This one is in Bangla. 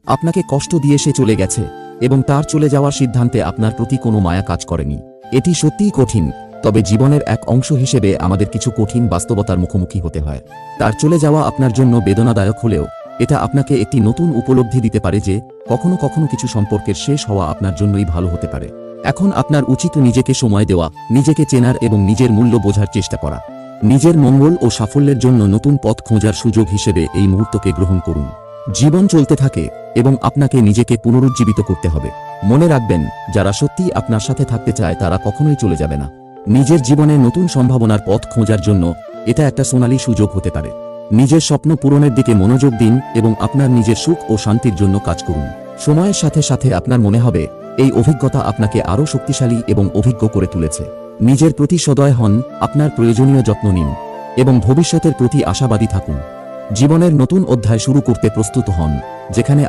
আপনাকে কষ্ট দিয়ে সে চলে গেছে এবং তার চলে যাওয়ার সিদ্ধান্তে আপনার প্রতি কোনো মায়া কাজ করেনি। এটি সত্যিই কঠিন, তবে জীবনের এক অংশ হিসেবে আমাদের কিছু কঠিন বাস্তবতার মুখোমুখি হতে হয়। তার চলে যাওয়া আপনার জন্য বেদনাদায়ক হলেও এটা আপনাকে একটি নতুন উপলব্ধি দিতে পারে যে কখনো কখনো কিছু সম্পর্কের শেষ হওয়া আপনার জন্যই ভালো হতে পারে। এখন আপনার উচিত নিজেকে সময় দেওয়া, নিজেকে চেনার এবং নিজের মূল্য বোঝার চেষ্টা করা। নিজের মঙ্গল ও সাফল্যের জন্য নতুন পথ খোঁজার সুযোগ হিসেবে এই মুহূর্তকে গ্রহণ করুন। জীবন চলতে থাকে এবং আপনাকে নিজেকে পুনরুজ্জীবিত করতে হবে। মনে রাখবেন, যারা সত্যিই আপনার সাথে থাকতে চায় তারা কখনোই চলে যাবে না। নিজের জীবনে নতুন সম্ভাবনার পথ খোঁজার জন্য এটা একটা সোনালী সুযোগ হতে পারে। নিজের স্বপ্ন পূরণের দিকে মনোযোগ দিন এবং আপনার নিজের সুখ ও শান্তির জন্য কাজ করুন। সময়ের সাথে সাথে আপনার মনে হবে এই অভিজ্ঞতা আপনাকে আরও শক্তিশালী এবং অভিজ্ঞ করে তুলেছে। নিজের প্রতি সদয় হন, আপনার প্রয়োজনীয় যত্ন নিন এবং ভবিষ্যতের প্রতি আশাবাদী থাকুন। জীবনের নতুন অধ্যায় শুরু করতে প্রস্তুত হন, যেখানে